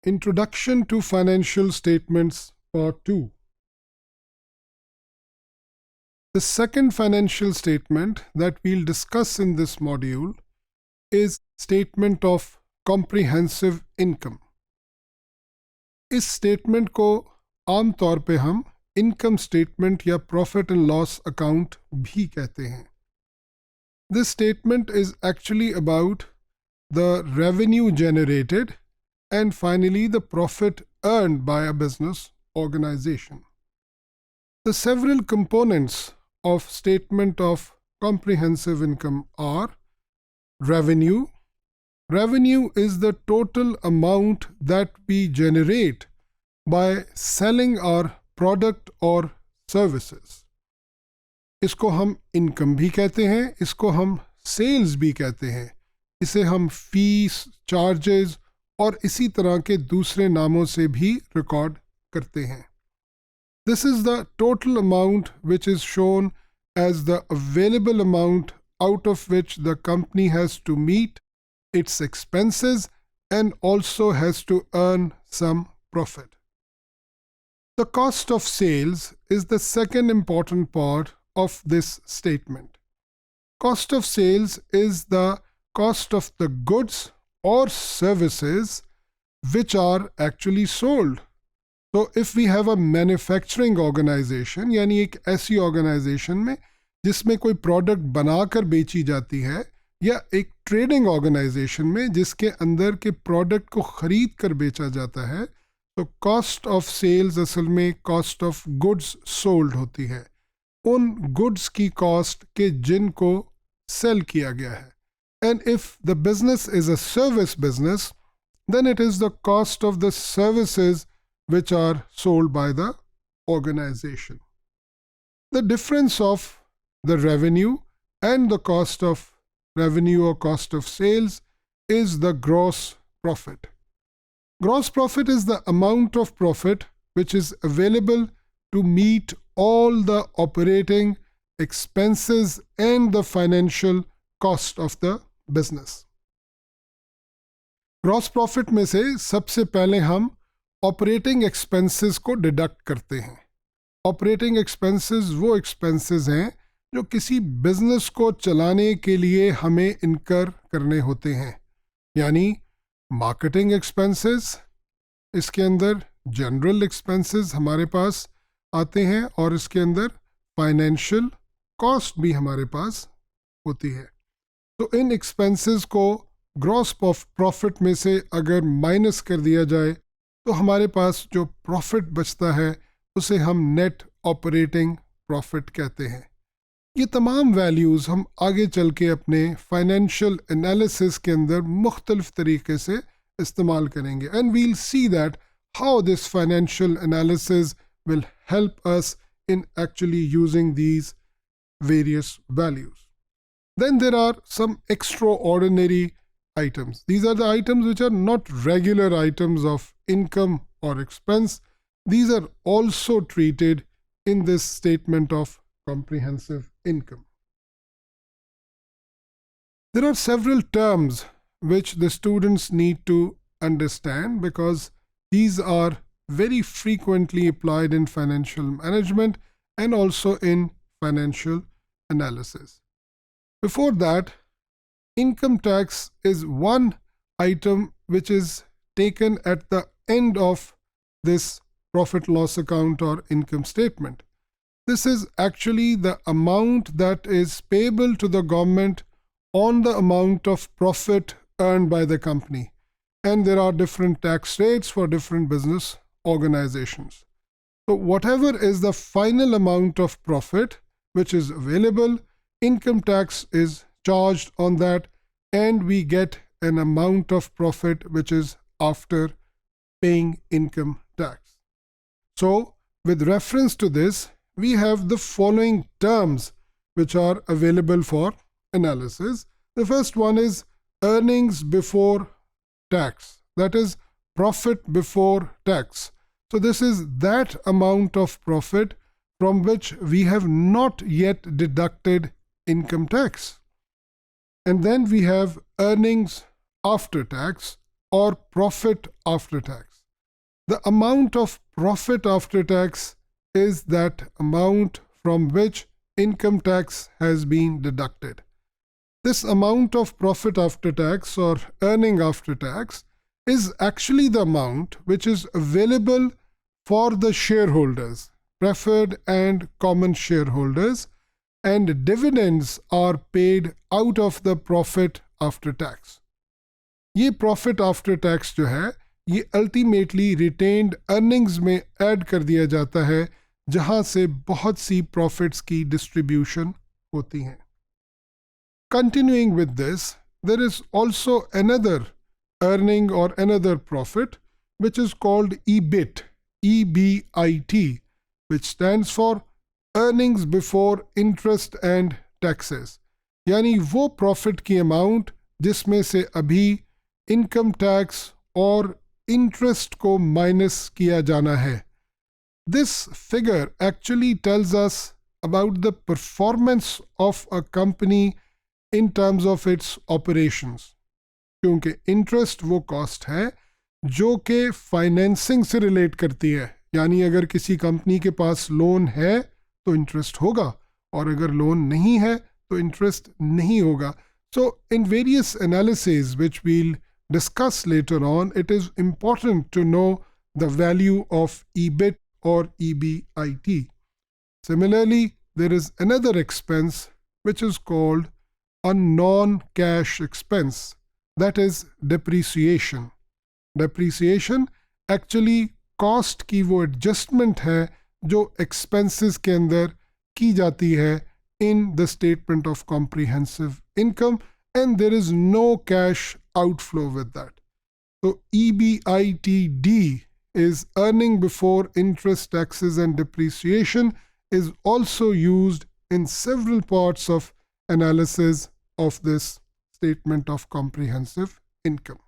Introduction to Financial Statements Part 2. The second financial statement that we'll discuss in this module is Statement of Comprehensive Income. इस statement को आम तौर पे हम income statement या profit and loss account भी कहते हैं. This statement is actually about the revenue generated and finally the profit earned by a business organization. The several components of Statement of Comprehensive Income are revenue. Revenue is the total amount that we generate by selling our product or services. इसको हम income भी कहते हैं, इसको हम sales भी कहते हैं, इसे हम फीस, चार्जेस और इसी तरह के दूसरे नामों से भी रिकॉर्ड करते हैं. This is the total amount which is shown as the available amount out of which the company has to meet its expenses and also has to earn some profit. The cost of sales is the second important part of this statement. Cost of sales is the cost of the goods or services which are actually sold. So if we have a manufacturing organization, यानी एक ऐसी organization में जिसमें कोई product बनाकर बेची जाती है, या एक ट्रेडिंग ऑर्गेनाइजेशन में जिसके अंदर के प्रोडक्ट को खरीद कर बेचा जाता है, तो कॉस्ट ऑफ सेल्स असल में कॉस्ट ऑफ गुड्स सोल्ड होती है, उन गुड्स की कॉस्ट के जिनको सेल किया गया है. And if the business is a service business, then it is the cost of the services which are sold by the organization. The difference of the revenue and the cost of revenue or cost of sales is the gross profit. Gross profit is the amount of profit which is available to meet all the operating expenses and the financial cost of the business. Gross profit में से सबसे पहले हम operating expenses को deduct करते हैं. Operating expenses वो expenses हैं जो किसी बिजनेस को चलाने के लिए हमें इनकर करने होते हैं, यानी मार्केटिंग एक्सपेंसेस, इसके अंदर जनरल एक्सपेंसेस हमारे पास आते हैं और इसके अंदर फाइनेंशियल कॉस्ट भी हमारे पास होती है. तो इन एक्सपेंसेस को ग्रॉस प्रॉफिट में से अगर माइनस कर दिया जाए तो हमारे पास जो प्रॉफिट बचता है उसे हम नेट ऑपरेटिंग प्रॉफिट कहते हैं. ये तमाम वैल्यूज़ हम आगे चल के अपने फाइनेंशियल एनालिसिस के अंदर मुख्तलिफ तरीके से इस्तेमाल करेंगे. And we'll see that how this financial analysis will help us in actually using these various values. Then there are some extraordinary items. These are the items which are not regular items of income or expense. These are also treated in this statement of comprehensive income. There are several terms which the students need to understand because these are very frequently applied in financial management and also in financial analysis. Before that, income tax is one item which is taken at the end of this profit loss account or income statement. This is actually the amount that is payable to the government on the amount of profit earned by the company. And there are different tax rates for different business organizations. So whatever is the final amount of profit which is available, income tax is charged on that and we get an amount of profit which is after paying income tax. So with reference to this, we have the following terms which are available for analysis. The first one is earnings before tax, that is profit before tax. So this is that amount of profit from which we have not yet deducted income tax. And then we have earnings after tax or profit after tax. The amount of profit after tax is that amount from which income tax has been deducted. This amount of profit after tax or earning after tax is actually the amount which is available for the shareholders, preferred and common shareholders, and dividends are paid out of the profit after tax. ये profit after tax जो है ये ultimately retained earnings में add कर दिया जाता है जहां से बहुत सी profits की distribution होती हैं. Continuing with this, there is also another earning or another profit which is called EBIT, EBIT, which stands for earnings before interest and taxes. यानी वो profit की amount जिसमें से अभी income tax और interest को minus किया जाना है. This figure actually tells us about the performance of a company in terms of its operations. क्योंकि interest वो cost है जो कि फाइनेंसिंग से रिलेट करती है. यानी अगर किसी कंपनी के पास लोन है तो इंटरेस्ट होगा और अगर लोन नहीं है तो इंटरेस्ट नहीं होगा. So in various analyses which we'll discuss later on, it is important to know the value of EBIT or EBIT. Similarly, there is another expense which is called a non-cash expense, that is depreciation. Depreciation actually cost की वो adjustment है जो expenses के अंदर की जाती है in the statement of comprehensive income, and there is no cash outflow with that. So EBITD is earning before interest, taxes and depreciation, is also used in several parts of analysis of this statement of comprehensive income.